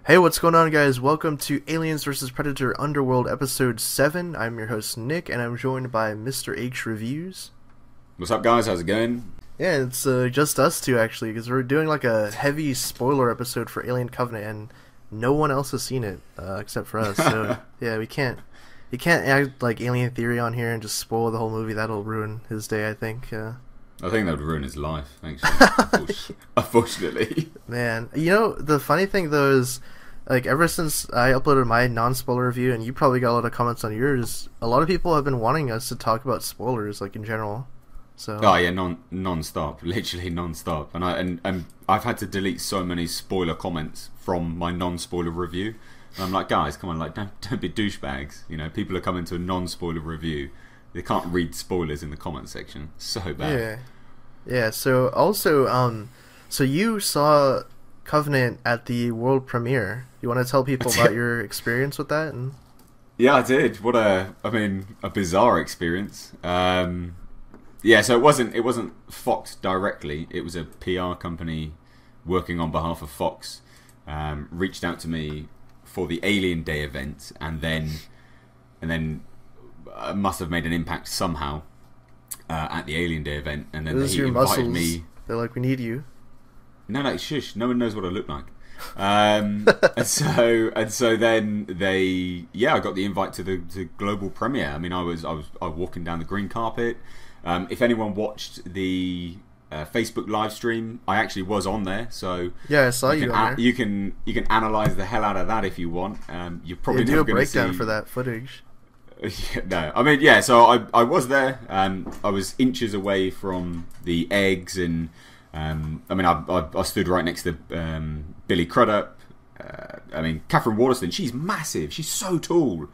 Hey, what's going on, guys? Welcome to Aliens vs. Predator Underworld Episode 7. I'm your host, Nick, and I'm joined by Mr. H Reviews. What's up, guys? How's it going? Yeah, it's just us two, actually, because we're doing like a heavy spoiler episode for Alien Covenant, and no one else has seen it except for us. So, yeah, you can't act like Alien Theory on here and just spoil the whole movie. That'll ruin his day, I think. I think that would ruin his life, actually. Unfortunately. Man, you know, the funny thing, though, is like, ever since I uploaded my non-spoiler review, and you probably got a lot of comments on yours, a lot of people have been wanting us to talk about spoilers, like, in general. So. Oh yeah, non-stop, literally non-stop, and I've had to delete so many spoiler comments from my non-spoiler review. And I'm like, guys, come on, like, don't be douchebags. You know, people are coming to a non-spoiler review. They can't read spoilers in the comment section. So bad. Yeah. So also, so you saw Covenant at the world premiere. You want to tell people about your experience with that? Yeah, I did. What a bizarre experience. Yeah, so it wasn't Fox directly. It was a PR company working on behalf of Fox. Reached out to me for the Alien Day event, and then must have made an impact somehow at the Alien Day event, and then they invited me. They're like, we need you. No, shush. No one knows what I look like. And so then I got the invite to the global premiere. I mean, I was walking down the green carpet. If anyone watched the Facebook live stream, I actually was on there. So yeah, I saw you on there. You can analyze the hell out of that if you want. You're probably never do a going to breakdown see for that footage. No, I mean, yeah. So I was there. I was inches away from the eggs, and I mean, I stood right next to Billy Crudup. I mean, Catherine Waterston. She's massive. She's so tall,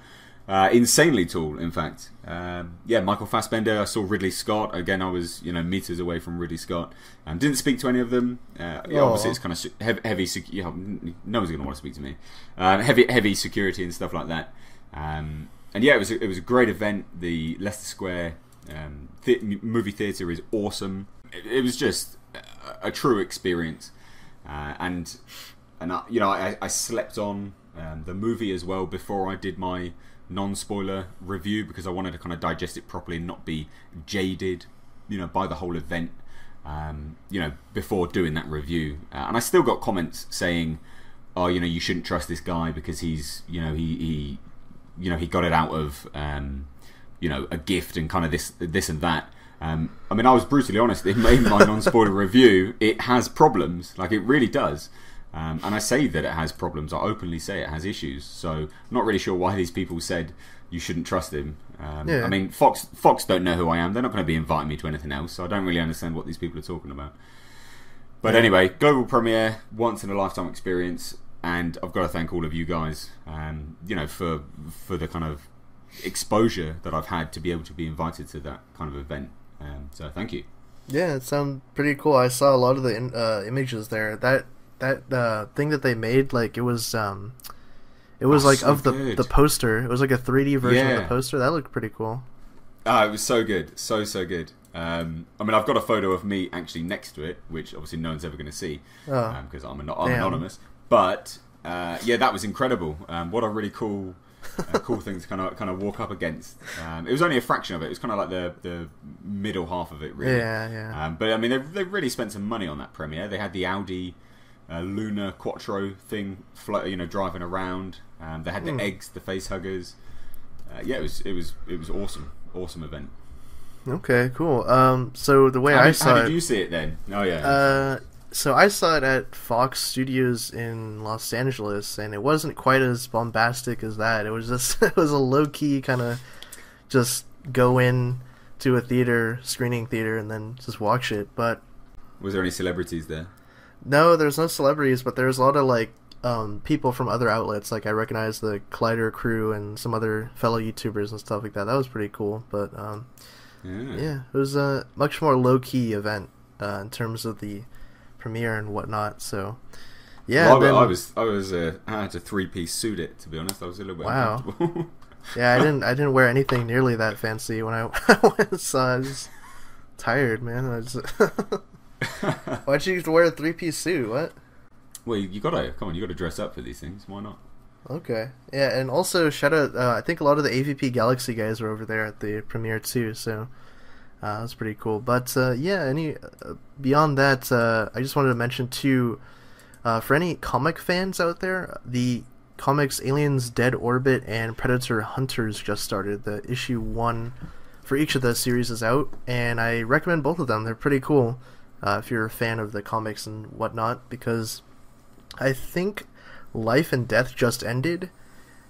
insanely tall. In fact, yeah. Michael Fassbender. I saw Ridley Scott. Again, I was meters away from Ridley Scott. Didn't speak to any of them. Obviously, it's kind of heavy. No one's going to want to speak to me. Heavy security and stuff like that. And yeah, it was a great event. The Leicester Square movie theatre is awesome. It was just a true experience, and I slept on the movie as well before I did my non-spoiler review, because I wanted to kind of digest it properly and not be jaded, by the whole event, before doing that review. And I still got comments saying, "Oh, you shouldn't trust this guy because he's, he got it out of, a gift and kind of this and that." I mean, I was brutally honest. In my non-spoiler review, it has problems. Like, it really does. And I say that it has problems. I openly say it has issues. So I'm not really sure why these people said you shouldn't trust him. I mean, Fox don't know who I am. They're not going to be inviting me to anything else. So I don't really understand what these people are talking about. But anyway, global premiere, once in a lifetime experience. And I've got to thank all of you guys, for the kind of exposure that I've had to be able to be invited to that kind of event. So thank you. Yeah, it sounds pretty cool. I saw a lot of the images there. That thing that they made, like, it was like so of the poster. It was like a 3D version of the poster. That looked pretty cool. It was so good, so good. I mean, I've got a photo of me actually next to it, which obviously no one's ever going to see because I'm anonymous. But yeah, that was incredible. What a really cool thing to kind of walk up against. It was only a fraction of it. It was kind of like the middle half of it, really. Yeah. But I mean, they really spent some money on that premiere. They had the Audi Luna Quattro thing, driving around. They had the eggs, the face huggers. Yeah, it was awesome event. Okay, cool. So the way I saw it, how did you see it then? Oh yeah. So I saw it at Fox Studios in Los Angeles, and it wasn't quite as bombastic as that. It was it was a low-key kind of just go in to a screening theater, and then just watch it. But was there any celebrities there? No, there's no celebrities, but there's a lot of like people from other outlets. Like, I recognize the Collider crew and some other fellow YouTubers and stuff like that. That was pretty cool. But yeah, it was a much more low-key event in terms of the premiere and whatnot. So yeah, well, I had a 3-piece suit. To be honest, I was a little bit uncomfortable. Yeah, I didn't wear anything nearly that fancy when I went. So I was tired, man. Why'd you wear a 3-piece suit? What? Well, you gotta dress up for these things. Why not? Okay. Yeah, and also shout out, I think a lot of the AVP Galaxy guys were over there at the premiere too, so that was pretty cool. But yeah, beyond that, I just wanted to mention too, for any comic fans out there, the comics Aliens Dead Orbit and Predator Hunters just started. The issue 1 for each of the series is out, and I recommend both of them. They're pretty cool if you're a fan of the comics and whatnot, because I think Life and Death just ended,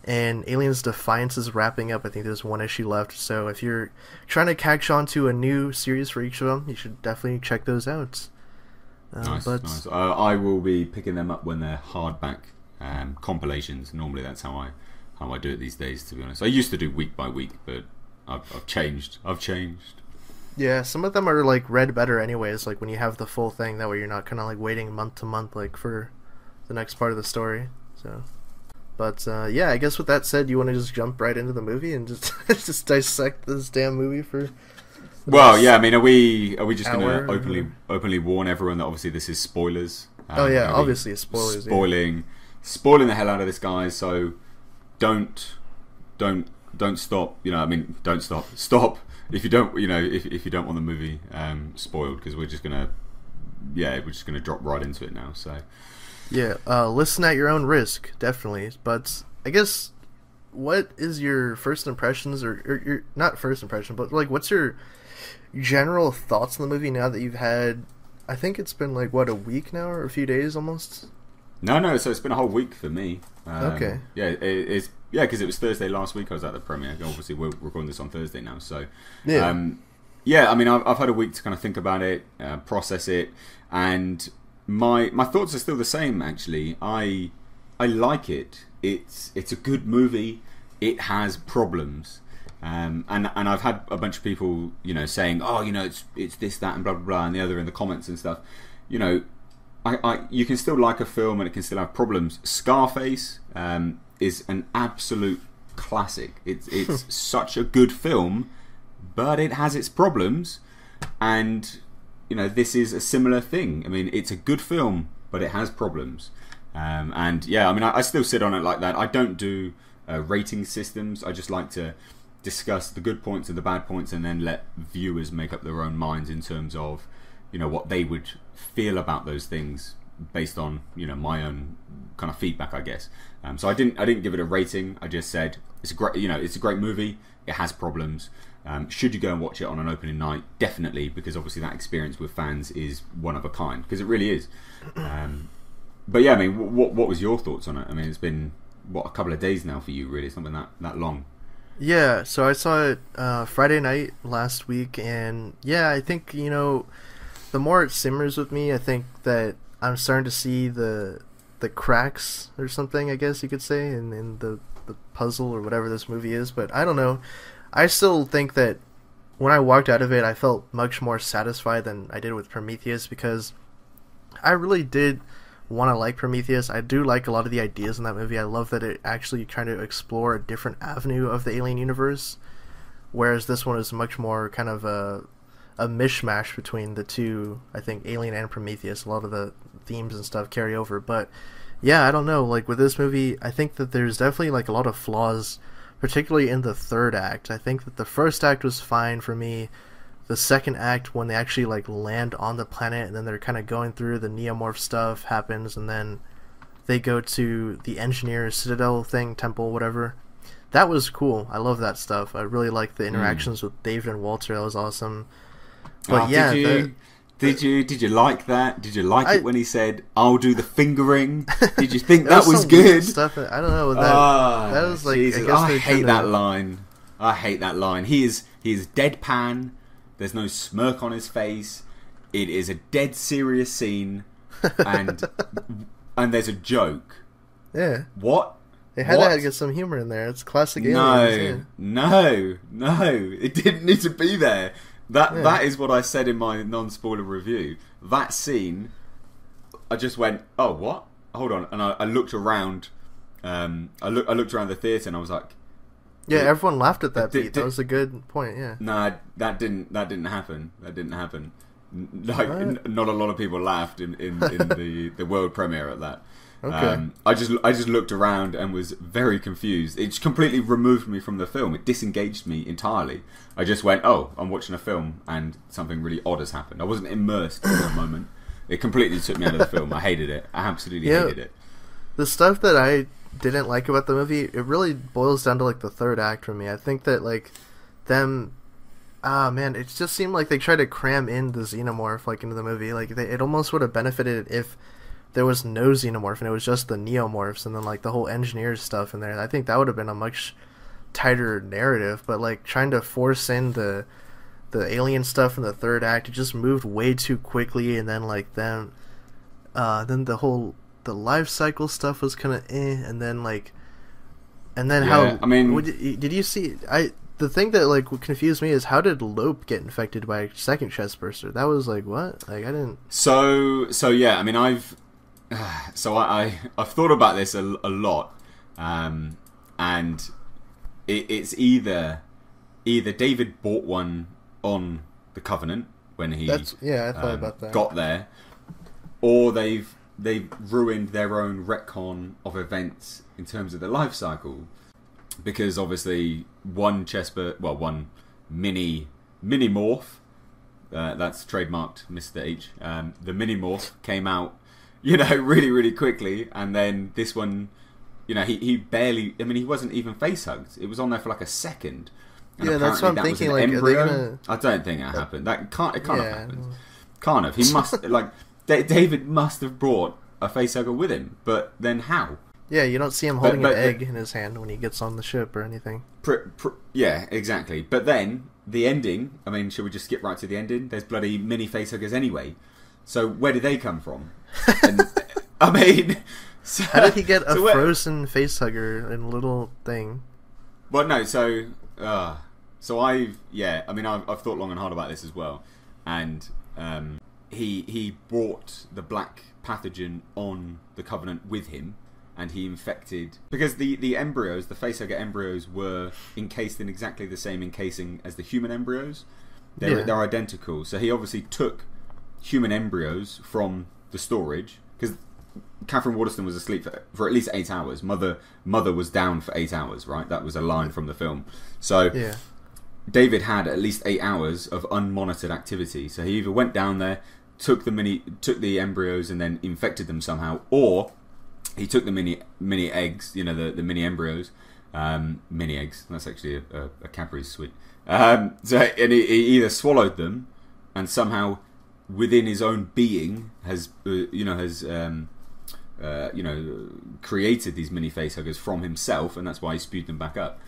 and Aliens Defiance is wrapping up. I think there's 1 issue left, so if you're trying to catch on to a new series for each of them, you should definitely check those out. Nice. I will be picking them up when they're hardback compilations. Normally that's how I do it these days, to be honest. I used to do week by week, but I've changed. Yeah, some of them are like read better anyways, like when you have the full thing, that way you're not kind of like waiting month to month like for the next part of the story. So, but yeah, I guess with that said, you want to just jump right into the movie and just just dissect this damn movie for. Well, yeah, I mean, are we just going to openly warn everyone that obviously this is spoilers? Oh yeah, obviously it's spoilers. Spoiling the hell out of this, guys. So don't stop. Don't stop. Stop if you don't. If you don't want the movie spoiled, because we're just gonna drop right into it now. So. Yeah, listen at your own risk, definitely. But I guess, what is your first impressions, or your not first impression, but like, what's your general thoughts on the movie now that you've had? I think it's been like what, a week now, or a few days almost. No. So it's been a whole week for me. Okay. Yeah, it's because it was Thursday last week. I was at the premiere. Obviously, we're recording this on Thursday now. So yeah. Yeah. I mean, I've had a week to kind of think about it, process it, and. My thoughts are still the same. Actually, I like it. It's a good movie. It has problems, and I've had a bunch of people saying, oh, it's this, that, and blah blah blah, and the other in the comments and stuff. You can still like a film and it can still have problems. Scarface is an absolute classic. It's such a good film, but it has its problems, and. This is a similar thing. I mean, it's a good film, but it has problems. And yeah, I mean, I still sit on it like that. I don't do rating systems. I just like to discuss the good points and the bad points, and then let viewers make up their own minds in terms of, what they would feel about those things based on, my own kind of feedback, I guess. So I didn't give it a rating. I just said it's a great movie. It has problems. Should you go and watch it on an opening night? Definitely, because obviously that experience with fans is one of a kind, because it really is. But yeah, I mean, what was your thoughts on it? I mean, it's been a couple of days now for you, really. It's not been that long. Yeah, so I saw it Friday night last week, and yeah, I think the more it simmers with me, I think that I'm starting to see the cracks or something, I guess you could say, in the puzzle or whatever this movie is. But I don't know. I still think that when I walked out of it, I felt much more satisfied than I did with Prometheus, because I really did want to like Prometheus. I do like a lot of the ideas in that movie. I love that it actually trying to explore a different avenue of the alien universe, whereas this one is much more kind of a mishmash between the two. I think Alien and Prometheus, a lot of the themes and stuff carry over. But yeah, I don't know. Like with this movie, I think that there's definitely like a lot of flaws, particularly in the third act. I think that the first act was fine for me. The second act, when they actually like land on the planet and then they're kind of going through the neomorph stuff happens, and then they go to the engineer citadel thing, temple, whatever. That was cool. I love that stuff. I really liked the interactions with David and Walter. That was awesome. But yeah, did you like that? Did you like it when he said, "I'll do the fingering"? Did you think that was good? Stuff. I don't know. That was like. Jesus. I hate that line. I hate that line. He is deadpan. There's no smirk on his face. It is a dead serious scene, and there's a joke. Yeah. What? They had to get some humor in there. It's classic Aliens. No. It didn't need to be there. That is what I said in my non-spoiler review. That scene, I just went, oh, what? Hold on. And I looked around. I looked around the theatre and I was like, yeah, everyone laughed at that beat. That was a good point. Yeah. No, that didn't happen. That didn't happen. Not a lot of people laughed in the world premiere at that. Okay. I just looked around and was very confused. It completely removed me from the film. It disengaged me entirely. I just went, oh, I'm watching a film and something really odd has happened. I wasn't immersed in that moment. It completely took me out of the film. I hated it. I absolutely hated it. The stuff that I didn't like about the movie, it really boils down to like the third act for me. I think that like them... it just seemed like they tried to cram in the xenomorph like into the movie. Like it almost would have benefited if there was no xenomorph and it was just the neomorphs and then like the whole engineers stuff in there. I think that would have been a much tighter narrative. But like trying to force in the alien stuff in the third act, it just moved way too quickly. And then like then the life cycle stuff was kind of and then how I mean, did you see the thing that like confused me is how did Lope get infected by a second chest burster? That was like what? Like I didn't. So yeah. I mean, I've thought about this a lot, and it's either David bought one on the Covenant when he I thought about that. Got there, or they've ruined their own retcon of events in terms of the life cycle. Because obviously one mini morph, that's trademarked Mr. H. The mini morph came out, really, really quickly, and then this one, he barely. I mean, he wasn't even face hugged. It was on there for like a second. And that's what I'm thinking. Like, embryo. I don't think that happened. It can't have happened. Can't have. He must David must have brought a face hugger with him, but then how? Yeah, you don't see him holding an egg in his hand when he gets on the ship or anything. Yeah, exactly. But then, the ending, I mean, should we just skip right to the ending? There's bloody mini facehuggers anyway. So, where did they come from? And, I mean... So, how did he get a frozen facehugger in a little thing? Well, no, so I've thought long and hard about this as well. And he brought the black pathogen on the Covenant with him. And he infected... Because the embryos, the facehugger embryos, were encased in exactly the same encasing as the human embryos. They're identical. So he obviously took human embryos from the storage. Because Catherine Waterston was asleep for at least 8 hours. Mother was down for 8 hours, right? That was a line from the film. So David had at least 8 hours of unmonitored activity. So he either went down there, took the embryos and then infected them somehow, or... he took the mini eggs, the mini embryos, mini eggs. That's actually a Cadbury's sweet. And he either swallowed them, and somehow within his own being has created these mini facehuggers from himself, and that's why he spewed them back up.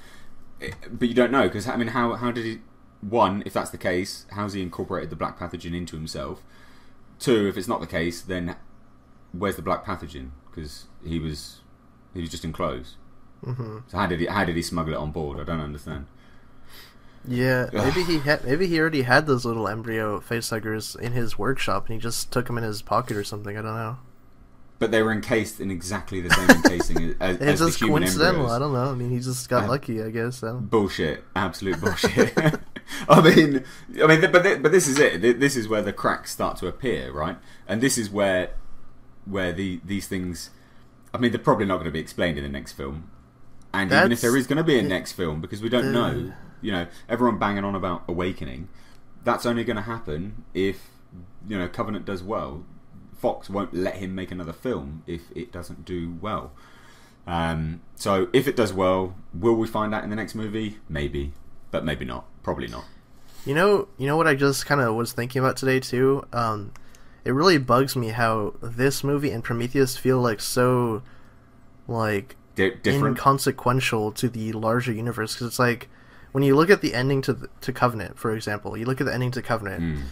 But you don't know, because I mean, how did he? One, if that's the case, how's he incorporated the black pathogen into himself? Two, if it's not the case, then where's the black pathogen? Because he was just enclosed. Mm-hmm. So how did he smuggle it on board? I don't understand. Yeah, maybe he already had those little embryo facehuggers in his workshop, and he just took them in his pocket or something. I don't know. But they were encased in exactly the same encasing as the human embryos. It's just coincidental. I don't know. I mean, he just got lucky, I guess. So. Bullshit. Absolute bullshit. I mean, but this is it. This is where the cracks start to appear, right? And this is where these things... I mean, they're probably not going to be explained in the next film. And even if there is going to be a next film, because we don't know, everyone banging on about Awakening, that's only going to happen if, Covenant does well. Fox won't let him make another film if it doesn't do well. So if it does well, will we find out in the next movie? Maybe. But maybe not. Probably not. You know what I just kind of was thinking about today, too? It really bugs me how this movie and Prometheus feel like so, like, different, inconsequential to the larger universe. Because it's like, when you look at the ending to Covenant, for example, you look at the ending to Covenant,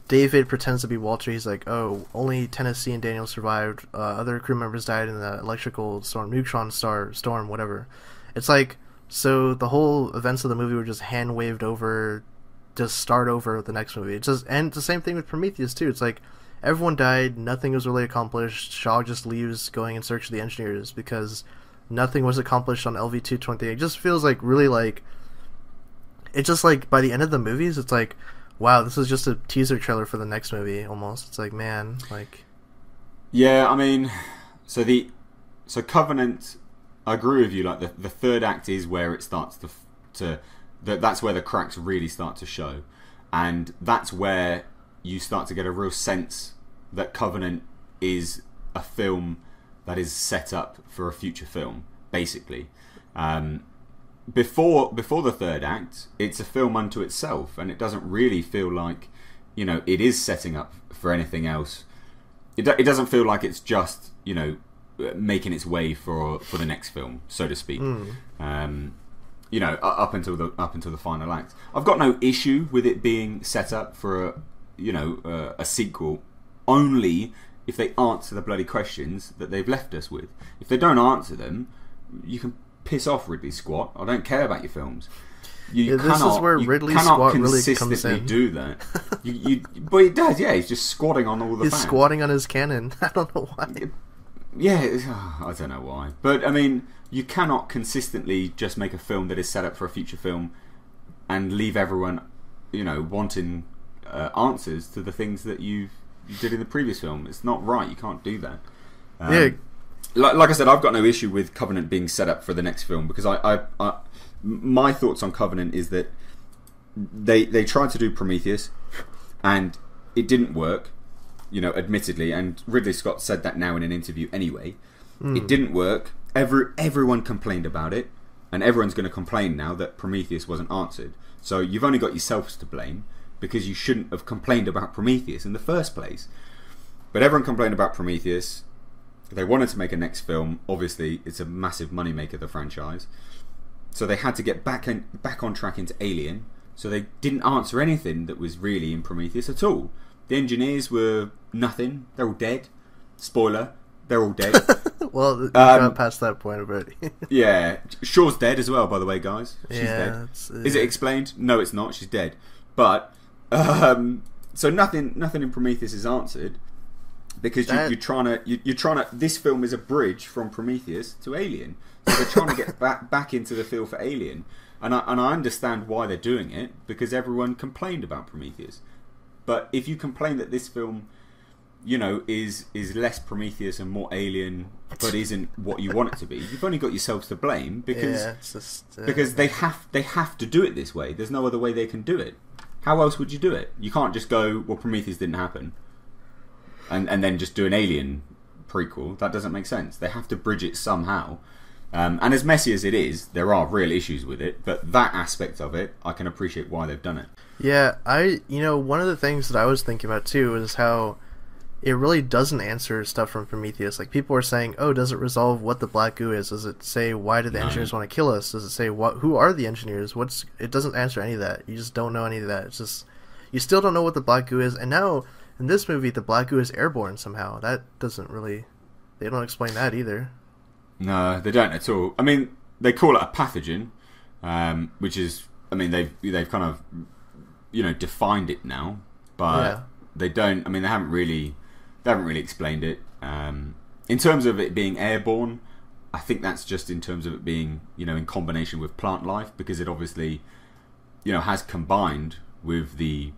David pretends to be Walter. He's like, oh, only Tennessee and Daniel survived. Other crew members died in the electrical storm, neutron storm, whatever. It's like, so the whole events of the movie were just hand-waved over, just start over the next movie. And it's the same thing with Prometheus, too. It's like, everyone died, nothing was really accomplished. Shaw just leaves going in search of the engineers because nothing was accomplished on LV-228. It just feels like really like... It's just like, by the end of the movies, it's like, wow, this is just a teaser trailer for the next movie. Almost, it's like, man, like. Yeah, I mean, so Covenant. I agree with you. Like the third act is where it starts that's where the cracks really start to show, and that's where you start to get a real sense that Covenant is a film that is set up for a future film, basically. Before the third act, it's a film unto itself, and it doesn't really feel like, it is setting up for anything else. It doesn't feel like it's just, making its way for the next film, so to speak. Up until the final act. I've got no issue with it being set up for a sequel, only if they answer the bloody questions that they've left us with. If they don't answer them, you can piss off, Ridley Squat. I don't care about your films. This is where Ridley Squat really comes in. Do that. But he does. Yeah, he's just squatting on all the. He's squatting on his cannon. I don't know why. Yeah, I don't know why. But I mean, you cannot consistently just make a film that is set up for a future film and leave everyone, wanting answers to the things that you did in the previous film. It's not right. You can't do that. Yeah. Like I said, I've got no issue with Covenant being set up for the next film, because my thoughts on Covenant is that they tried to do Prometheus and it didn't work, admittedly, and Ridley Scott said that now in an interview anyway. It didn't work. Everyone complained about it, and everyone's going to complain now that Prometheus wasn't answered. So you've only got yourselves to blame, because you shouldn't have complained about Prometheus in the first place. But everyone complained about Prometheus. They wanted to make a next film. Obviously, it's a massive moneymaker, the franchise. So they had to get back on track into Alien. So they didn't answer anything that was really in Prometheus at all. The engineers were nothing. They're all dead. Spoiler, they're all dead. Well, you got past that point already. Yeah. Shaw's dead as well, by the way, guys. She's dead. Is it explained? No, it's not. She's dead. But, so nothing in Prometheus is answered. Because you're trying to. This film is a bridge from Prometheus to Alien, so they're trying to get back into the feel for Alien, and I understand why they're doing it, because everyone complained about Prometheus. But if you complain that this film, is less Prometheus and more Alien, but isn't what you want it to be, you've only got yourselves to blame, because because they have to do it this way. There's no other way they can do it. How else would you do it? You can't just go, well, Prometheus didn't happen, and then just do an Alien prequel. That doesn't make sense. They have to bridge it somehow. And as messy as it is, there are real issues with it, but that aspect of it, I can appreciate why they've done it. Yeah, one of the things that I was thinking about too is how it really doesn't answer stuff from Prometheus. Like, people are saying, oh, does it resolve what the black goo is? Does it say why did the engineers want to kill us? Does it say who are the engineers? It doesn't answer any of that. You just don't know any of that. It's just, you still don't know what the black goo is, and now in this movie, the black goo is airborne somehow. That doesn't really... They don't explain that either. No, they don't at all. I mean, they call it a pathogen, which is... I mean, they've kind of, defined it now, but they don't... I mean, they haven't really explained it. In terms of it being airborne, I think that's just in terms of it being, in combination with plant life, because it obviously, has combined with the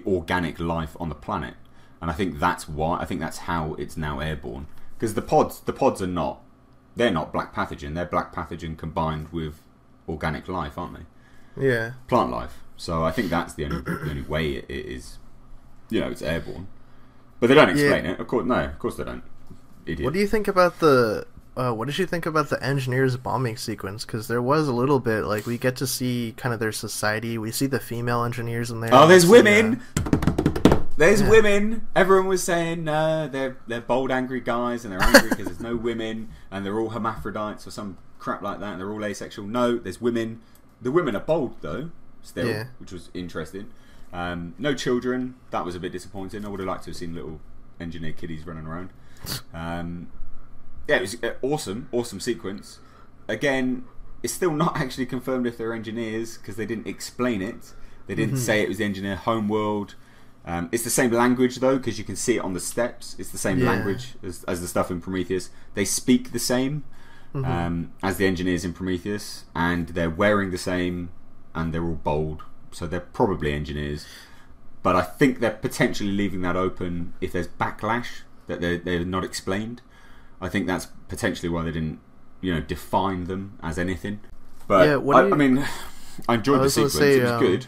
organic life on the planet, and I think that's why. I think that's how it's now airborne. Because the pods are not. They're not black pathogen. They're black pathogen combined with organic life, aren't they? Yeah. Plant life. So I think that's the only way it is. It's airborne. But they don't explain it. Of course they don't. Idiot. What do you think about the? What did you think about the engineers bombing sequence? Because there was a little bit, like, we get to see kind of their society. We see the female engineers in there. Oh, there's women! There's women! Everyone was saying they're bold, angry guys, and they're angry because there's no women, and they're all hermaphrodites or some crap like that, and they're all asexual. No, there's women. The women are bold, though, still, which was interesting. No children. That was a bit disappointing. I would have liked to have seen little engineer kiddies running around. Yeah, it was awesome sequence. Again, it's still not actually confirmed if they're engineers, because they didn't explain it. They didn't say it was the engineer Homeworld. It's the same language, though, because you can see it on the steps. It's the same language as the stuff in Prometheus. They speak the same as the engineers in Prometheus, and they're wearing the same, and they're all bold. so they're probably engineers. But I think they're potentially leaving that open if there's backlash that they're not explained. I think that's potentially why they didn't, define them as anything. But yeah, I mean, I enjoyed the sequence. It was good.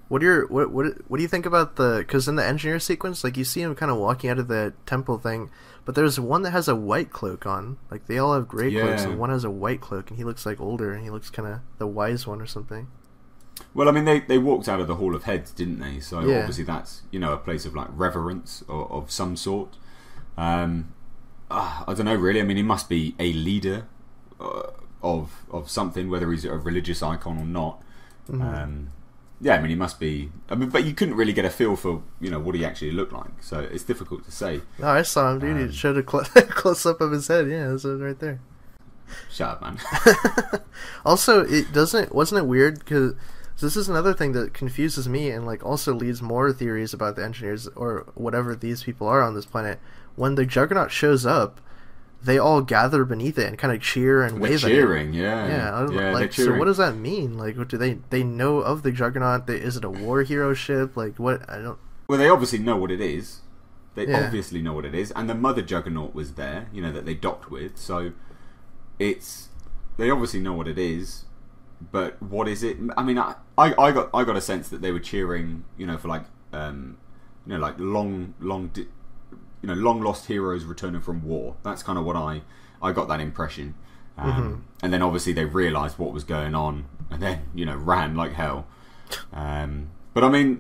What do you think about because in the engineer sequence, like you see him kind of walking out of the temple thing, but there's one that has a white cloak on. Like they all have gray cloaks, and one has a white cloak, and he looks like older, and he looks kind of the wise one or something. Well, I mean, they walked out of the Hall of Heads, didn't they? So obviously that's a place of like reverence or of some sort. I don't know really. I mean, he must be a leader of something, whether he's a religious icon or not. Mm-hmm. Yeah, I mean, he must be. I mean, but you couldn't really get a feel for what he actually looked like, so it's difficult to say. No, I saw him, dude. He showed a close up of his head. Yeah, it was right there. Shut up, man. Also, wasn't it weird because this is another thing that confuses me and like also leads more theories about the engineers or whatever these people are on this planet. When the Juggernaut shows up, they all gather beneath it and kind of cheer and wave at it. Cheering, yeah. Like, so what does that mean? Like, what do they know of the Juggernaut? Is it a war hero ship? Like, what? I don't. Well, they obviously know what it is. They obviously know what it is, and the Mother Juggernaut was there, that they docked with. So they obviously know what it is. But what is it? I mean, I got a sense that they were cheering, for like, like long lost heroes returning from war. That's kind of what I got that impression. And then obviously they realised what was going on, and then ran like hell. But I mean,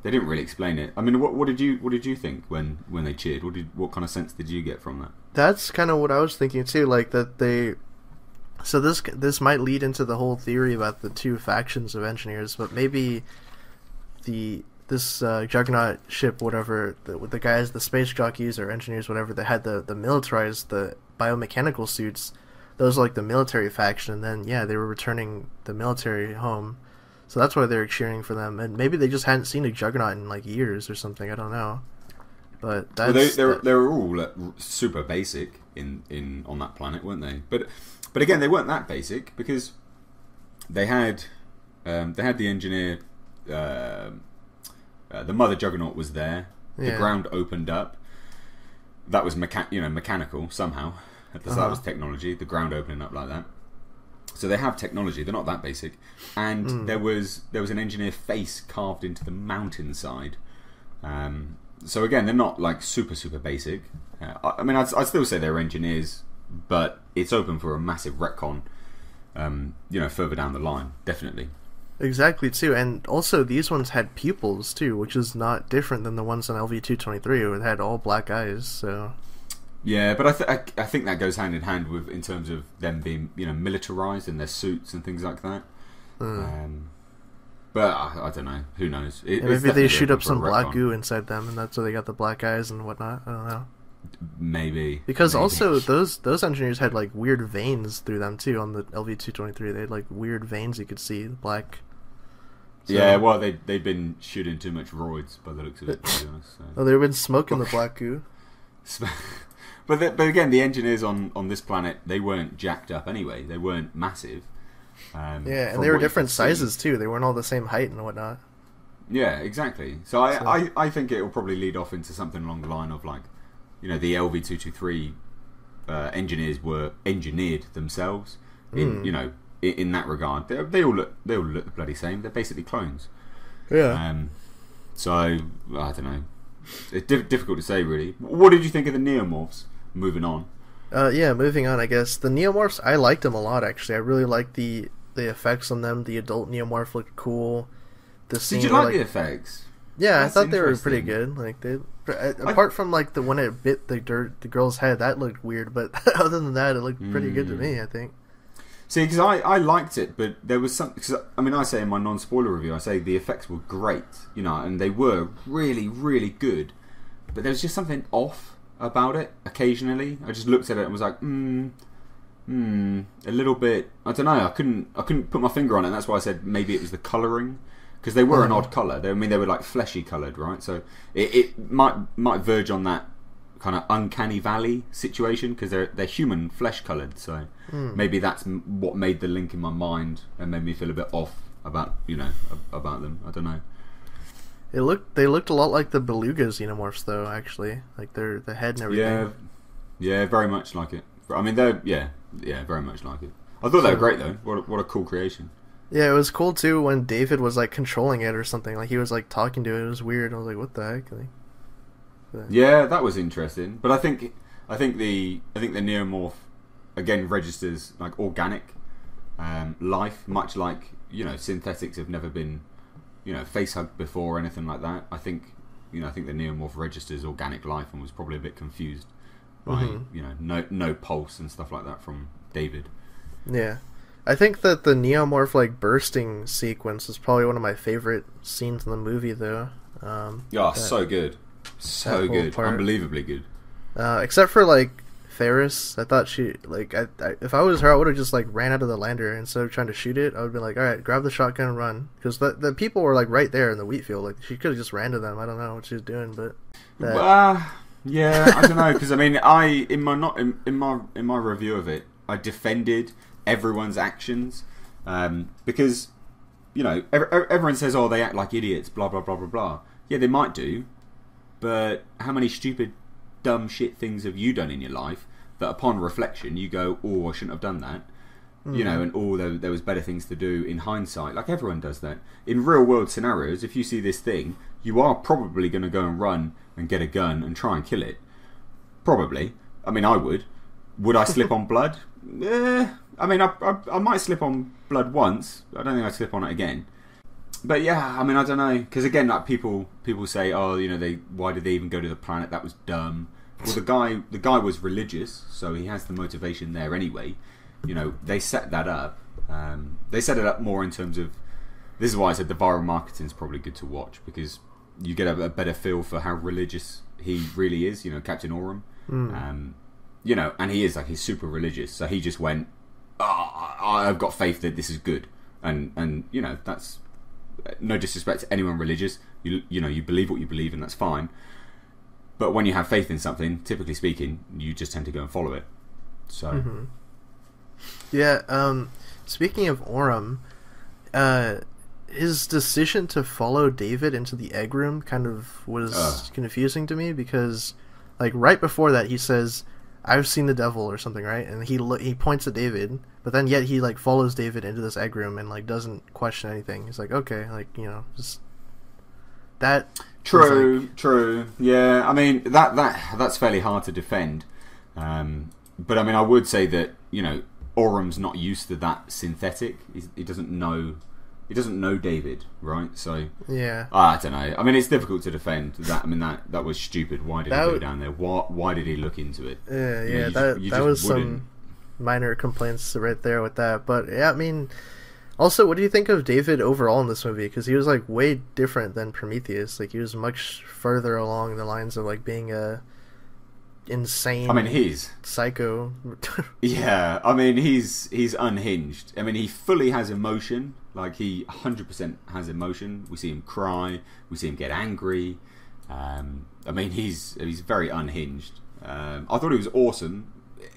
they didn't really explain it. I mean, what did you think when they cheered? What kind of sense did you get from that? That's kind of what I was thinking too. Like that they. So this might lead into the whole theory about the two factions of engineers, but maybe this Juggernaut ship, whatever, the guys, the space jockeys or engineers, whatever, that had the militarized, the biomechanical suits, those are like the military faction, and then they were returning the military home, so that's why they were cheering for them, and maybe they just hadn't seen a Juggernaut in like years or something. I don't know, but they were all super basic in on that planet, weren't they? But again, they weren't that basic because they had the engineer. The Mother Juggernaut was there. The ground opened up. That was mechanical somehow. That was technology. The ground opening up like that. So they have technology. They're not that basic. And there was an engineer face carved into the mountainside. So again, they're not like super basic. I mean, I'd still say they're engineers, but it's open for a massive retcon. Further down the line, definitely. Exactly, too. And also, these ones had pupils, too, which is not different than the ones on LV-223, it had all black eyes, so... Yeah, but I think that goes hand in hand with, in terms of them being, militarized in their suits and things like that. But I don't know. Who knows? Maybe they shoot up some black goo inside them, and that's why they got the black eyes and whatnot. I don't know. Maybe. Because also, those engineers had, like, weird veins through them, too, on the LV-223. They had, like, weird veins you could see, black... So, yeah, well, they've been shooting too much roids by the looks of it, to be honest. So. Oh, they've been smoking the black goo. But again, the engineers on this planet, they weren't jacked up anyway. They weren't massive. And they were different sizes, too. They weren't all the same height and whatnot. Yeah, exactly. So I think it will probably lead off into something along the line of, like, the LV-223 engineers were engineered themselves in, in that regard. They all look the bloody same. They're basically clones. Yeah. So I don't know. It's difficult to say, really. What did you think of the Neomorphs? Moving on. Moving on. I guess the Neomorphs. I liked them a lot. Actually, I really liked the effects on them. The adult Neomorph looked cool. Did you like the effects? Yeah, that's, I thought they were pretty good. Like apart from like the when it bit the girl's head, that looked weird. But other than that, it looked pretty good to me, I think. See, because I liked it, but there was some... Cause, I mean, I say in my non-spoiler review, I say the effects were great, and they were really, really good. But there was just something off about it, occasionally. I just looked at it and was like, a little bit... I don't know, I couldn't put my finger on it, and that's why I said maybe it was the colouring. Because they were an odd colour. They were like fleshy coloured, right? So it might verge on that kind of uncanny valley situation, because they're human flesh coloured, so maybe that's what made the link in my mind and made me feel a bit off about about them. I don't know. They looked a lot like the Beluga xenomorphs, though. Actually, like the head and everything. Yeah, very much like it. I mean, they're very much like it. I thought they were great though. What a cool creation. Yeah, it was cool too when David was like controlling it or something. Like he was like talking to it. It was weird. I was like, what the heck? Yeah, that was interesting. But I think the neomorph again registers like organic life, much like synthetics have never been face hugged before or anything like that. I think the neomorph registers organic life and was probably a bit confused by no pulse and stuff like that from David. Yeah, I think that the neomorph like bursting sequence is probably one of my favorite scenes in the movie, though. So good, so good, unbelievably good. Except for like Ferris, I thought she like I if I was her, I would have just like ran out of the lander instead of trying to shoot it. I would be like, all right, grab the shotgun and run, because the people were like right there in the wheat field. Like she could have just ran to them. I don't know what she was doing, but yeah, I don't know, because I mean, in my review of it, I defended everyone's actions because everyone says, oh, they act like idiots, blah blah blah blah blah. Yeah, they might do, but how many stupid, dumb shit things have you done in your life that upon reflection you go, oh, I shouldn't have done that, and there was better things to do in hindsight. Like everyone does that in real world scenarios. If you see this thing, you are probably going to go and run and get a gun and try and kill it. Probably. I mean, I would. Would I slip on blood? I mean, I might slip on blood once. I don't think I'd slip on it again. But yeah, I mean, I don't know, because again, like people say, oh, why did they even go to the planet? That was dumb. Well, the guy was religious, so he has the motivation there anyway. They set that up. They set it up more in terms of. This is why I said the viral marketing is probably good to watch, because you get a better feel for how religious he really is. Captain Oram. And he is he's super religious, so he just went, oh, I've got faith that this is good, and that's. No disrespect to anyone religious, you believe what you believe, and that's fine. But when you have faith in something, typically speaking, you just tend to go and follow it. So, yeah. Speaking of Oram, his decision to follow David into the egg room kind of was confusing to me, because, like, right before that, he says, "I've seen the devil" or something, right? And he points at David. But then yet he like follows David into this egg room and like doesn't question anything. He's like, okay, like, just that. True. Yeah, I mean that's fairly hard to defend. But I mean, I would say that Oram's not used to that synthetic. He doesn't know David, right? So yeah, I don't know. I mean, it's difficult to defend that. I mean, that was stupid. Why did he go down there? Why did he look into it? Yeah, that was some minor complaints right there with that. But yeah, I mean, also, what do you think of David overall in this movie? Because he was like way different than Prometheus. Like he was much further along the lines of like being a insane. I mean, he's psycho. Yeah, I mean, he's unhinged. I mean, he fully has emotion. Like he 100% has emotion. We see him cry. We see him get angry. I mean, he's very unhinged. I thought he was awesome.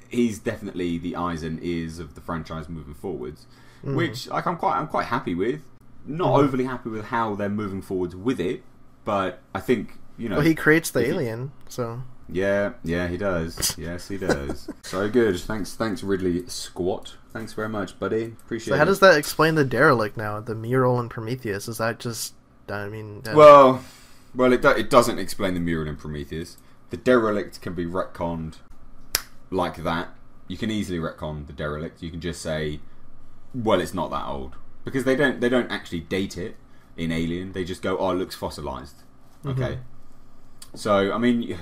He's definitely the eyes and ears of the franchise moving forwards, which like I'm quite happy with. Not overly happy with how they're moving forwards with it, but I think Well, he creates the alien, so. Yeah, he does. Yes, he does. So good. Thanks, Ridley Squat. Thanks very much, buddy. Appreciate it. So how does that explain the derelict now? The mural in Prometheus? Is that just? I mean. Well, it doesn't explain the mural in Prometheus. The derelict can be retconned like that. You can easily retcon the derelict. You can just say, well, it's not that old, because they don't actually date it in Alien. They just go, oh, it looks fossilized. Okay. So I mean,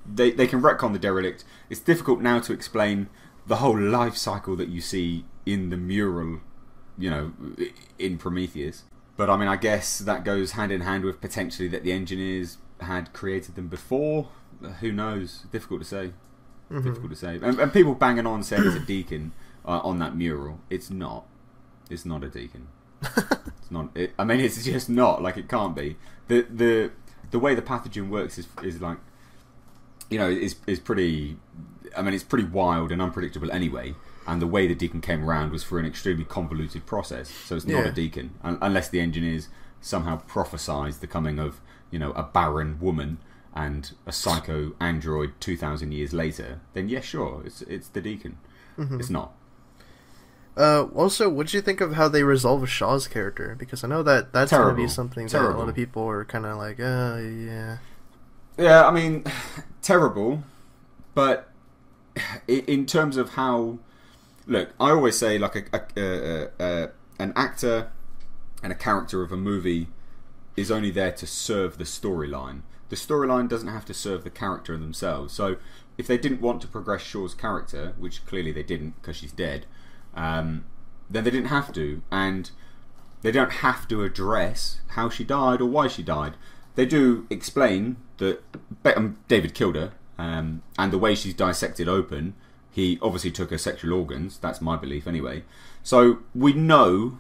they can retcon the derelict. It's difficult now to explain the whole life cycle that you see in the mural, in Prometheus. But I mean, I guess that goes hand in hand with potentially that the engineers had created them before. Who knows? Difficult to say. Difficult to say. And people banging on saying it's a deacon on that mural. It's not. It's not a deacon. It's not. I mean, it's just not. Like, it can't be. The way the pathogen works is like, is pretty. I mean, it's pretty wild and unpredictable anyway. and the way the deacon came around was through an extremely convoluted process. So it's not a deacon, unless the engineers somehow prophesized the coming of, a barren woman and a psycho android 2,000 years later. Then sure, it's the deacon. Mm-hmm. It's not. Also, what did you think of how they resolve Shaw's character? Because I know that's going to be something that a lot of people are kind of like, yeah. Yeah, I mean, terrible. But in terms of how... Look, I always say, like, an actor and a character of a movie is only there to serve the storyline. The storyline doesn't have to serve the character themselves. So, if they didn't want to progress Shaw's character, which clearly they didn't because she's dead... then they didn't have to, and they don't have to address how she died or why she died. They do explain that David killed her, and the way she's dissected open, he obviously took her sexual organs. That's my belief, anyway. So we know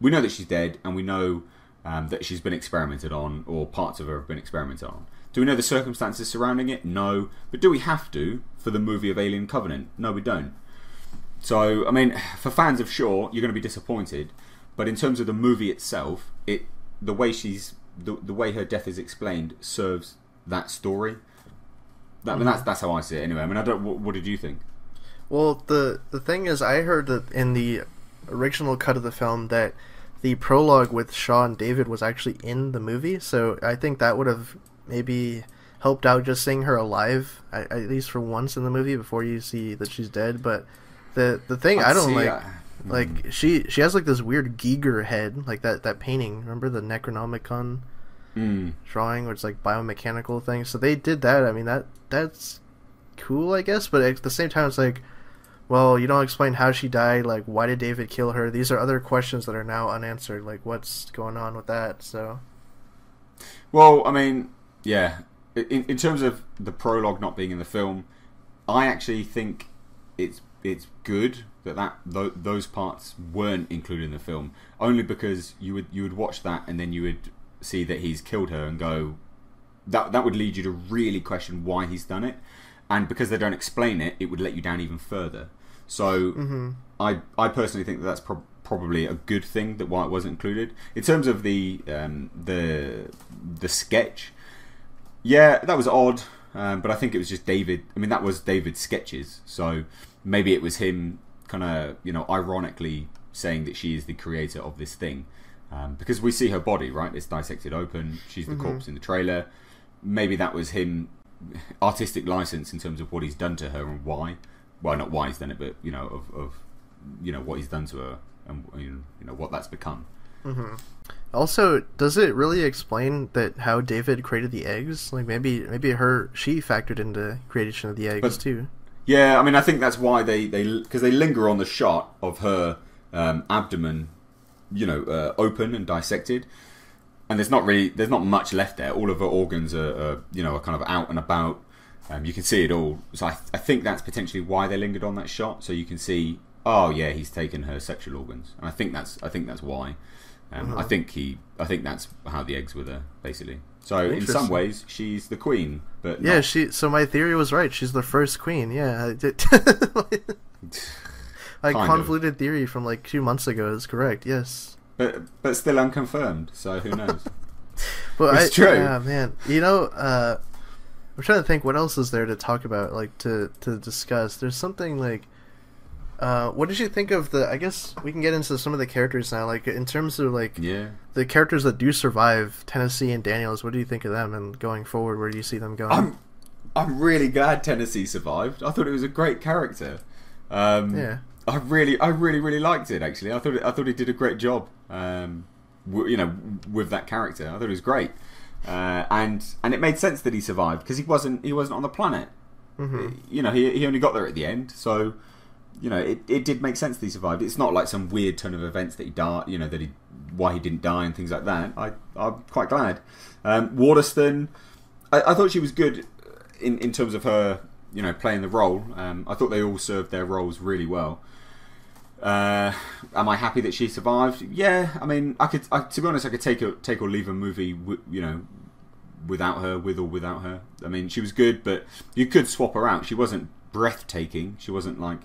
that she's dead, and we know that she's been experimented on, or parts of her have been experimented on. Do we know the circumstances surrounding it? No. But do we have to for the movie of Alien Covenant? No, we don't. So, I mean, for fans of Shaw, you're going to be disappointed. But in terms of the movie itself, the way her death is explained serves that story. I mean, that's how I see it anyway. I mean, what did you think? Well, the thing is, I heard that in the original cut of the film that the prologue with Shaw and David was actually in the movie. So I think that would have maybe helped out just seeing her alive, at least for once in the movie, before you see that she's dead. But the thing I don't like she has like this weird Giger head, like that painting. Remember the Necronomicon drawing, which is like biomechanical thing? So they did that. I mean, that's cool, I guess. But at the same time, it's like, well, you don't explain how she died. Like, why did David kill her? These are other questions that are now unanswered. Like, what's going on with that? So, well, I mean, yeah. In terms of the prologue not being in the film, I actually think it's good that those parts weren't included in the film, only because you would watch that and then you would see that he's killed her and go, that would lead you to really question why he's done it, and because they don't explain it, it would let you down even further. So I personally think that's probably a good thing that why it wasn't included. In terms of the sketch, yeah, that was odd, but I think it was just David. I mean, that was David's sketches, so maybe it was him kind of, ironically saying that she is the creator of this thing, because we see her body, right? It's dissected open. She's the corpse in the trailer. Maybe that was him, artistic license in terms of what he's done to her and why. Well, not why he's done it, but of what he's done to her and what that's become. Mm-hmm. Also, does it really explain that how David created the eggs? Like maybe she factored into creation of the eggs too. Yeah, I mean, I think that's why because they linger on the shot of her abdomen, open and dissected, and there's not much left there. All of her organs are kind of out and about. You can see it all. So I think that's potentially why they lingered on that shot, so you can see, oh yeah, he's taken her sexual organs, and I think that's why. I think that's how the eggs were there, basically. So in some ways, she's the queen, but yeah, so my theory was right. She's the first queen. Yeah, convoluted theory from like 2 months ago is correct. Yes, but still unconfirmed. So who knows? But it's true. Yeah, man. I'm trying to think what else is there to talk about, like to discuss. There's something like. What did you think of I guess we can get into some of the characters now, like in terms of like the characters that do survive, Tennessee and Daniels. What do you think of them, and going forward, where do you see them going? I'm really glad Tennessee survived. I thought it was a great character. I really liked it, actually. I thought he did a great job. With that character, I thought it was great. And it made sense that he survived because he wasn't on the planet. Mm-hmm. He only got there at the end, so. It did make sense that he survived. It's not like some weird turn of events that he died, why he didn't die and things like that. I'm quite glad. Waterston, I thought she was good in terms of her, playing the role. I thought they all served their roles really well. Am I happy that she survived? Yeah, I mean, to be honest, I could take or leave a movie, with or without her. I mean, she was good, but you could swap her out. She wasn't breathtaking. She wasn't like,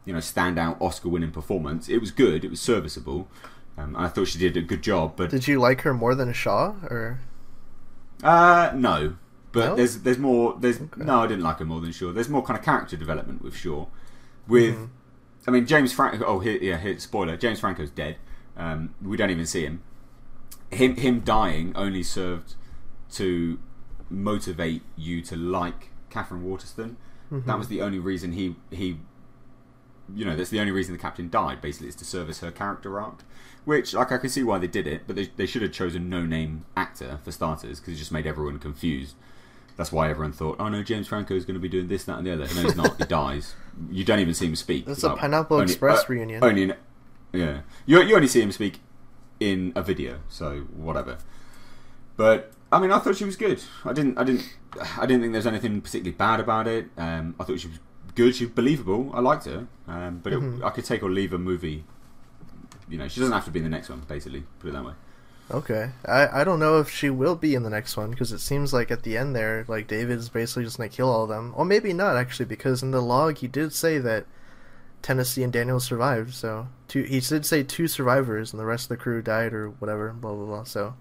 standout Oscar-winning performance. It was good. It was serviceable. I thought she did a good job. But did you like her more than Shaw, or? No. But No? there's more. Okay. No, I didn't like her more than Shaw. There's more kind of character development with Shaw. I mean, James Franco. Oh, here, spoiler. James Franco's dead. We don't even see him. Him dying only served to motivate you to like Catherine Waterston. That was the only reason he that's the only reason the captain died. Basically, is to service her character arc. Which, I can see why they did it, but they should have chosen no-name actor for starters, because it just made everyone confused. That's why everyone thought, oh no, James Franco is going to be doing this, that, and the other. No, he's not. He dies. You don't even see him speak. It's a Pineapple Express reunion. You only see him speak in a video, so whatever. But I mean, I thought she was good. I didn't think there's anything particularly bad about it. I thought she was good. She was believable. I liked her. But I could take or leave a movie. She doesn't have to be in the next one. Basically, put it that way. Okay, I don't know if she will be in the next one, because it seems like at the end there, like, David's basically just gonna kill all of them. Or maybe not, actually, because in the log he did say that Tennessee and Daniel survived. So he did say 2 survivors, and the rest of the crew died or whatever. Blah blah blah. So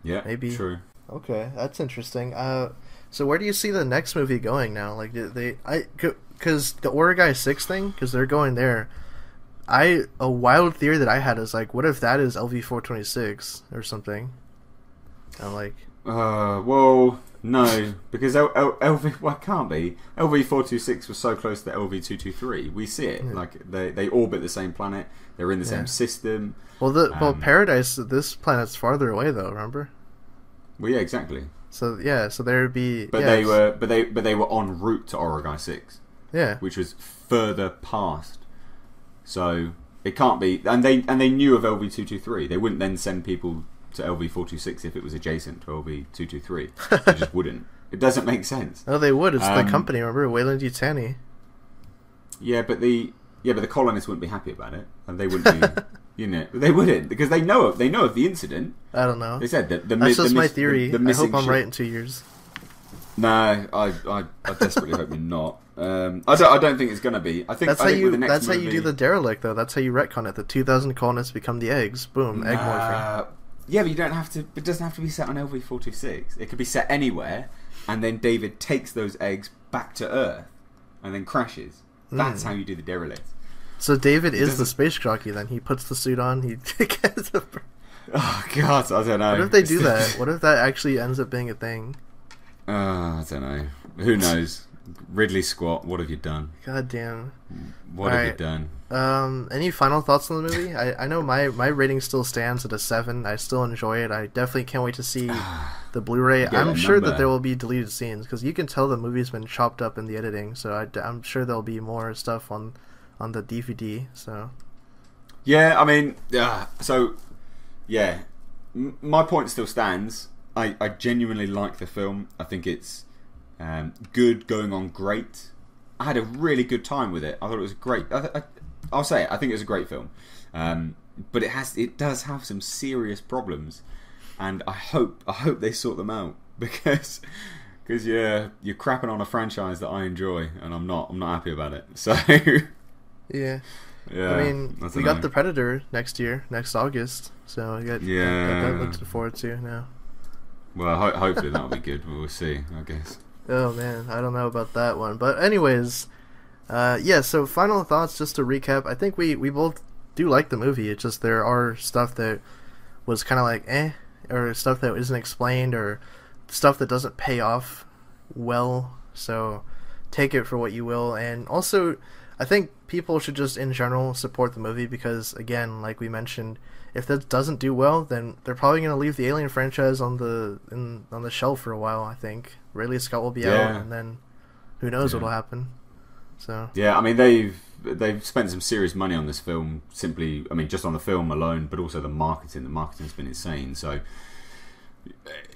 yeah, maybe. True. Okay, that's interesting. So where do you see the next movie going now? Like, because the Oregon 6 thing, because they're going there. A wild theory that I had is, like, what if that is LV-426 or something? I'm like, well, no, because LV, well, it can't be. LV-426 was so close to LV-223. We see it, like they orbit the same planet. They're in the same system. Well, Paradise, this planet's farther away though. Remember? Well, yeah, exactly. So there would be. But they were en route to Oregon 6. Yeah, which was further past. So it can't be, and they knew of LV-223. They wouldn't then send people to LV-426 if it was adjacent to LV-223. They just wouldn't. It doesn't make sense. Oh, they would. It's the company. Remember, Wayland Yutani. Yeah, but the colonists wouldn't be happy about it, and they wouldn't be. They wouldn't, because they know of the incident. I don't know. They said that that's just my theory. The I hope I'm ship. right in 2 years. No, I desperately hope you're not. I don't think it's gonna be. I think how you movie, do the derelict, though. That's how you retcon it. The 2,000 colonists become the eggs. Boom, egg morphing. Yeah, but you don't have to. It doesn't have to be set on LV-426. It could be set anywhere, and then David takes those eggs back to Earth, and then crashes. That's how you do the derelict. So David is the space jockey. Then he puts the suit on. He gets a... Oh God, I don't know. What if they do that? What if that actually ends up being a thing? I don't know. Who knows? Ridley Scott, what have you done? God damn. What have you done? Any final thoughts on the movie? I know my rating still stands at a 7. I still enjoy it. I definitely can't wait to see the Blu-ray. I'm sure that there will be deleted scenes, because you can tell the movie's been chopped up in the editing, so I'm sure there'll be more stuff on the DVD. So yeah, I mean, my point still stands. I genuinely like the film. I think it's good, going on great. I had a really good time with it. I thought it was great. I'll say it. I think it was a great film, but it does have some serious problems, and I hope they sort them out, because you're crapping on a franchise that I enjoy, and I'm not happy about it. So yeah. Yeah, I mean, we got The Predator next August, so we got that to look forward to now. Well, hopefully that'll be good. We'll see, I guess. Oh man, I don't know about that one. But anyways, so final thoughts, just to recap. I think we both do like the movie. It's just there are stuff that was kind of like or stuff that isn't explained, or stuff that doesn't pay off well. So take it for what you will. And also, I think people should just in general support the movie, because again, like we mentioned, if that doesn't do well, then they're probably going to leave the Alien franchise on the shelf for a while. I think Ridley Scott will be out, and then who knows what'll happen. So yeah, I mean they've spent some serious money on this film. Simply, I mean, just on the film alone, but also the marketing. The marketing's been insane. So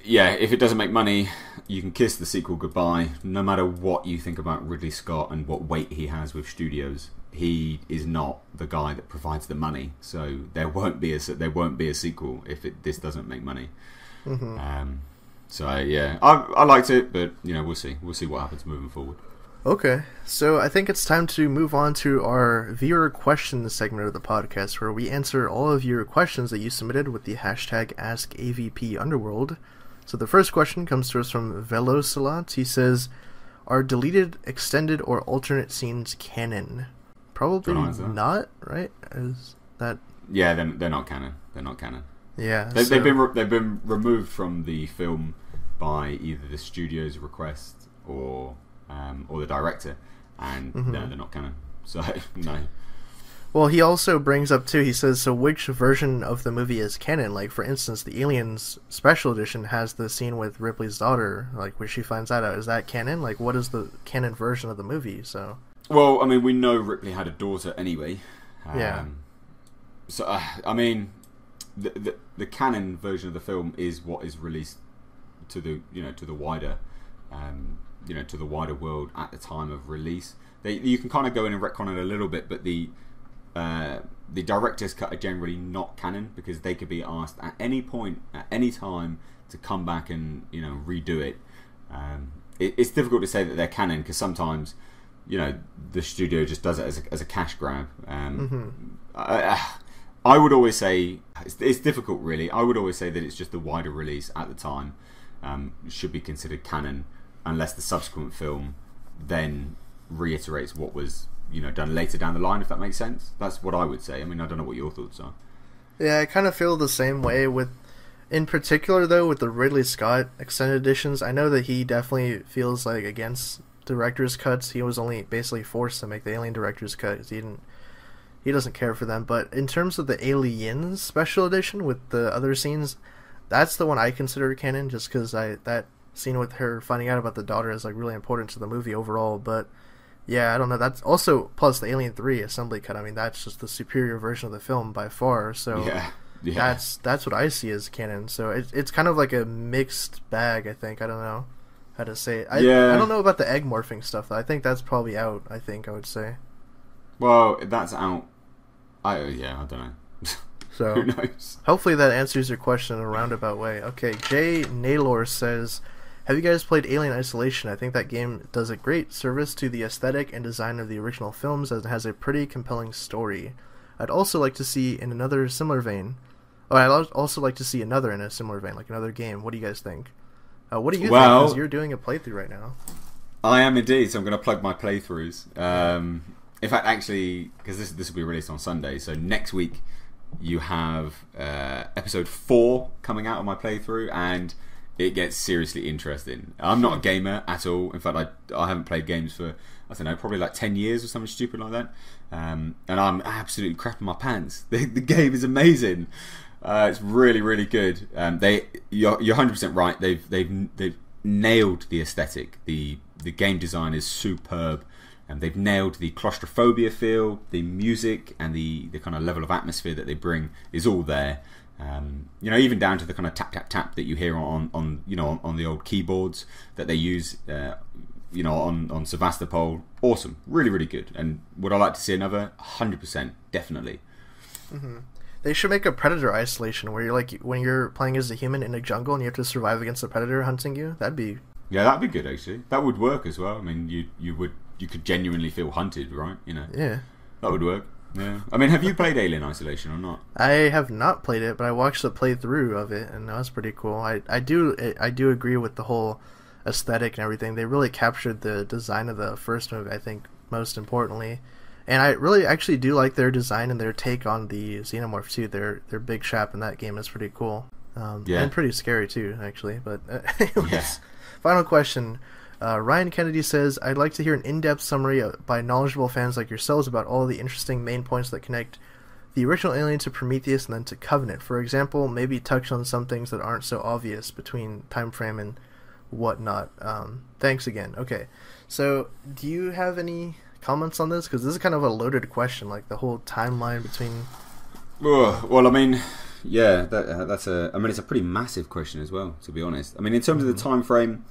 yeah, if it doesn't make money, you can kiss the sequel goodbye. No matter what you think about Ridley Scott and what weight he has with studios, he is not the guy that provides the money. So there won't be a sequel if this doesn't make money. Mm-hmm. So yeah, I liked it, but we'll see what happens moving forward. Okay, so I think it's time to move on to our viewer questions segment of the podcast, where we answer all of your questions that you submitted with the hashtag AskAVP Underworld. So the first question comes to us from Velosalat. He says, "Are deleted, extended, or alternate scenes canon?" Probably not, right? Is that? Yeah, they're not canon. They're not canon. Yeah, they've been removed from the film by either the studio's request or the director, and no, they're not canon. So no. Well, he also brings up too. He says, so which version of the movie is canon? Like, for instance, the Aliens Special Edition has the scene with Ripley's daughter, like where she finds that out. Is that canon? Like, what is the canon version of the movie? So. Well, I mean, we know Ripley had a daughter anyway. Yeah. So I mean, the canon version of the film is what is released to the wider to the wider world at the time of release. You can kind of go in and retcon it a little bit, but the director's cut are generally not canon because they could be asked at any point, at any time, to come back and redo it. It's difficult to say that they're canon because sometimes the studio just does it as a cash grab. I would always say it's difficult, really. I would always say that it's just the wider release at the time should be considered canon, unless the subsequent film then reiterates what was done later down the line, if that makes sense. That's what I would say. I mean, I don't know what your thoughts are. Yeah, I kind of feel the same way in particular though with the Ridley Scott extended editions. I know that he definitely feels like against director's cuts. He was only basically forced to make the Alien director's cut because he doesn't care for them. But in terms of the Aliens Special Edition with the other scenes, that's the one I consider canon, just because that scene with her finding out about the daughter is like really important to the movie overall. But yeah, I don't know. That's also plus the Alien 3 assembly cut. I mean, that's just the superior version of the film by far. So yeah. That's what I see as canon. So it's kind of like a mixed bag. I think I don't know how to say it. I don't know about the egg morphing stuff though. I think that's probably out. I would say. Well, that's out. I don't know. So who knows? Hopefully that answers your question in a roundabout way. Okay, Jay Naylor says, have you guys played Alien Isolation? I think that game does a great service to the aesthetic and design of the original films, as it has a pretty compelling story. I'd also like to see in another similar vein. I'd also like to see another in a similar vein, like another game. What do you guys think? What do you think? Because you're doing a playthrough right now. I am indeed, so I'm going to plug my playthroughs. In fact, actually, because this will be released on Sunday, so next week you have episode 4 coming out of my playthrough, and it gets seriously interesting. I'm not a gamer at all. In fact, I haven't played games for, I don't know, probably like 10 years or something stupid like that. And I'm absolutely crapping my pants. The game is amazing. It's really, really good. You're 100% right. They've nailed the aesthetic. The game design is superb. And they've nailed the claustrophobia feel, the music, and the kind of level of atmosphere that they bring is all there. Even down to the kind of tap tap tap that you hear on the old keyboards that they use, on Sevastopol. Awesome, really, really good. And would I like to see another? 100%, definitely. Mm-hmm. They should make a Predator Isolation where you're like when you're playing as a human in a jungle and you have to survive against a predator hunting you. That'd be good actually. That would work as well. I mean, you could genuinely feel hunted, right? Yeah, that would work. Yeah, I mean, have you played Alien Isolation or not? I have not played it, but I watched the playthrough of it, and that was pretty cool. I do agree with the whole aesthetic and everything. They really captured the design of the first movie, I think, most importantly. And I really actually do like their design and their take on the Xenomorph too. Their big shap in that game is pretty cool. And pretty scary too, actually. But anyways, Final question. Ryan Kennedy says, I'd like to hear an in-depth summary by knowledgeable fans like yourselves about all the interesting main points that connect the original Alien to Prometheus and then to Covenant. For example, maybe touch on some things that aren't so obvious between time frame and whatnot. Thanks again. Okay, so do you have any comments on this? Because this is kind of a loaded question, like the whole timeline between... Well, I mean, yeah, it's a pretty massive question as well, to be honest. I mean, in terms of the time frame,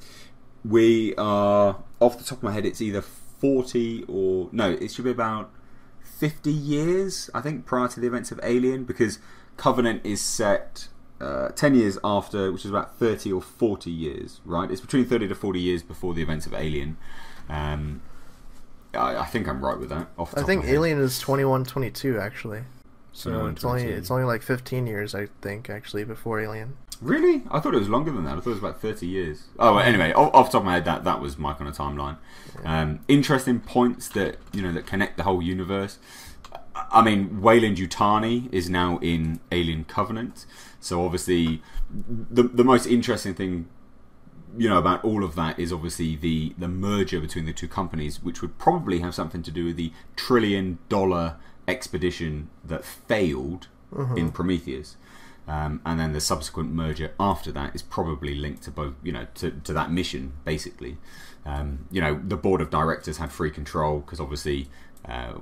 we are, off the top of my head, it's either 40 or... No, it should be about 50 years, I think, prior to the events of Alien, because Covenant is set 10 years after, which is about 30 or 40 years, right? It's between 30 to 40 years before the events of Alien. I think I'm right with that. Off the top I think of my head. Alien is 21, 22 actually. So 21, it's 22. only like 15 years, I think, actually, before Alien. Really? I thought it was longer than that. I thought it was about 30 years. Oh, well, anyway, off the top of my head, that was my kind of timeline. Yeah. Interesting points that that connect the whole universe. I mean, Weyland-Yutani is now in Alien Covenant, so obviously the most interesting thing about all of that is obviously the merger between the two companies, which would probably have something to do with the $1 trillion expedition that failed in Prometheus. And then the subsequent merger after that is probably linked to both, to that mission, basically. The board of directors had free control because obviously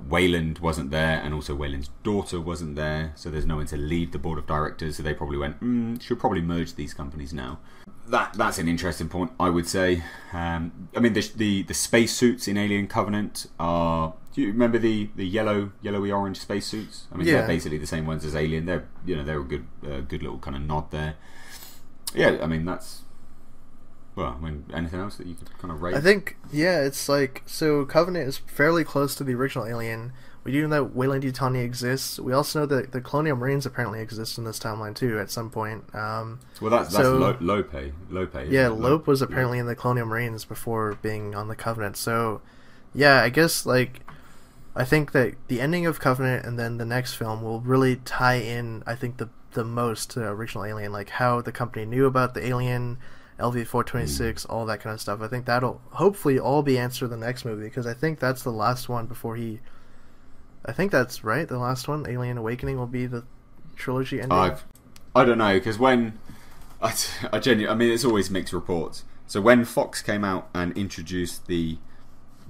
Weyland wasn't there, and also Weyland's daughter wasn't there, so there's no one to lead the board of directors, so they probably went, should probably merge these companies now. That's an interesting point, I would say. I mean, the spacesuits in Alien Covenant are... Do you remember the yellowy orange spacesuits? I mean, they're basically the same ones as Alien. They're they're a good little kind of nod there. Yeah, I mean that's... Well, I mean, anything else that you could kind of raise? I think, it's like, so Covenant is fairly close to the original Alien. We do know that Weyland-Yutani exists. We also know that the Colonial Marines apparently exist in this timeline too at some point. Well, that's Lope. Yeah, Lope was apparently in the Colonial Marines before being on the Covenant. So, yeah, I guess, like, I think that the ending of Covenant and then the next film will really tie in, I think, the most to the original Alien, like how the company knew about the alien, LV-426, all that kind of stuff. I think that'll hopefully all be answered in the next movie, because I think that's the last one before he... I think that's right, the last one, Alien Awakening, will be the trilogy ending. I don't know, because when... I genuinely... I mean, it's always mixed reports. So when Fox came out and introduced the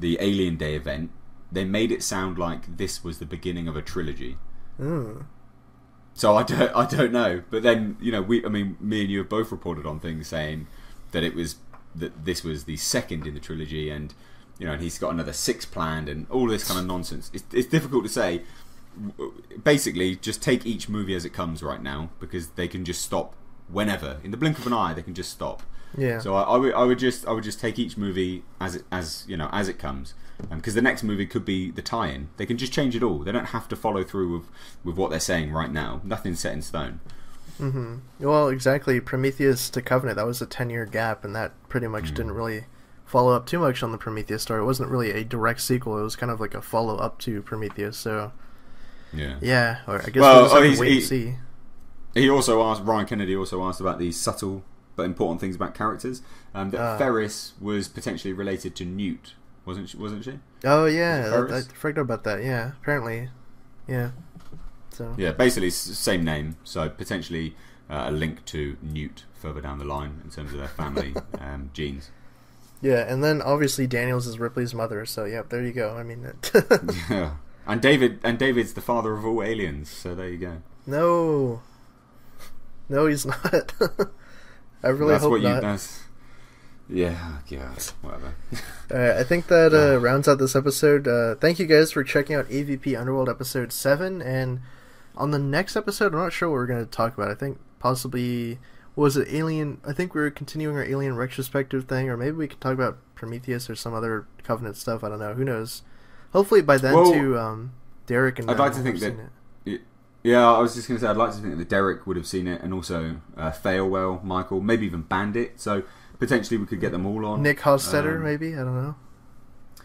Alien Day event, they made it sound like this was the beginning of a trilogy. So I don't know, but then me and you have both reported on things saying that this was the second in the trilogy, and and he's got another 6 planned, and all this kind of nonsense. It's difficult to say. Basically, just take each movie as it comes right now, because they can just stop whenever, in the blink of an eye. They can just stop. Yeah. So I would just take each movie as it comes. Because the next movie could be the tie-in. They can just change it all. They don't have to follow through with what they're saying right now. Nothing's set in stone. Well, exactly. Prometheus to Covenant, that was a 10-year gap, and that pretty much didn't really follow up too much on the Prometheus story. It wasn't really a direct sequel. It was kind of like a follow-up to Prometheus. So, yeah. Or I guess we'll just have to wait and see. He also asked, Ryan Kennedy also asked about the subtle but important things about characters. That Ferris was potentially related to Newt. Wasn't she? Oh yeah, I forgot about that. Yeah, apparently, yeah. So yeah, basically same name, so potentially a link to Newt further down the line in terms of their family genes. Yeah, and then obviously Daniels is Ripley's mother, so yeah, there you go. I mean, yeah, and David's the father of all aliens, so there you go. No, he's not. I really hope not. Yeah, whatever. I think that rounds out this episode. Thank you guys for checking out AVP Underworld episode 7, and on the next episode, I'm not sure what we're going to talk about. I think possibly, was it Alien? I think we're continuing our Alien retrospective thing, or maybe we could talk about Prometheus or some other Covenant stuff. I don't know. Who knows? Hopefully by then, Derek and I'd like to think that. Yeah, I was just going to say, I'd like to think that Derek would have seen it, and also Failwell, Michael, maybe even Bandit. So potentially we could get them all on. Nick Hostetter, maybe? I don't know.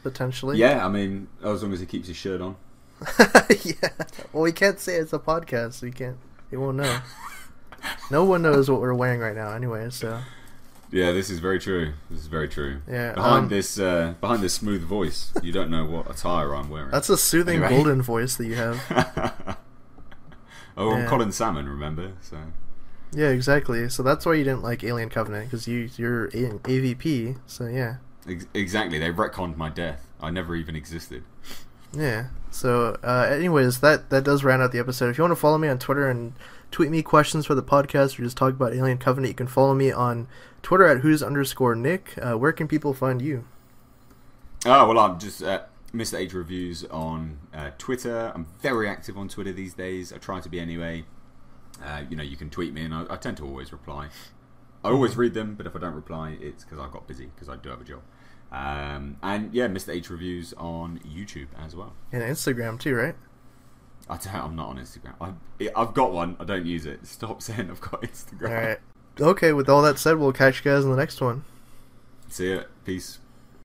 Potentially. Yeah, I mean, as long as he keeps his shirt on. Yeah. Well, we can't say it's a podcast, so he won't know. No one knows what we're wearing right now anyway, so. Yeah, this is very true. Yeah. Behind this smooth voice, you don't know what attire I'm wearing. That's a soothing golden voice that you have. I'm Colin Salmon, remember? So. Yeah, exactly. So that's why you didn't like Alien Covenant, because you're an AVP. So yeah. Exactly. They retconned my death. I never even existed. Yeah. So, anyways, that does round out the episode. If you want to follow me on Twitter and tweet me questions for the podcast, or just talk about Alien Covenant, you can follow me on Twitter at who's_Nick. Where can people find you? Oh, well, I'm just Mr. H Reviews on Twitter. I'm very active on Twitter these days. I try to be anyway. You can tweet me, and I tend to always reply. I always read them, but if I don't reply, it's because I got busy, because I do have a job. And yeah, Mr. H Reviews on YouTube as well. And Instagram too, right? I'm not on Instagram. I've got one. I don't use it. Stop saying I've got Instagram. All right. Okay, with all that said, we'll catch you guys in the next one. See ya. Peace.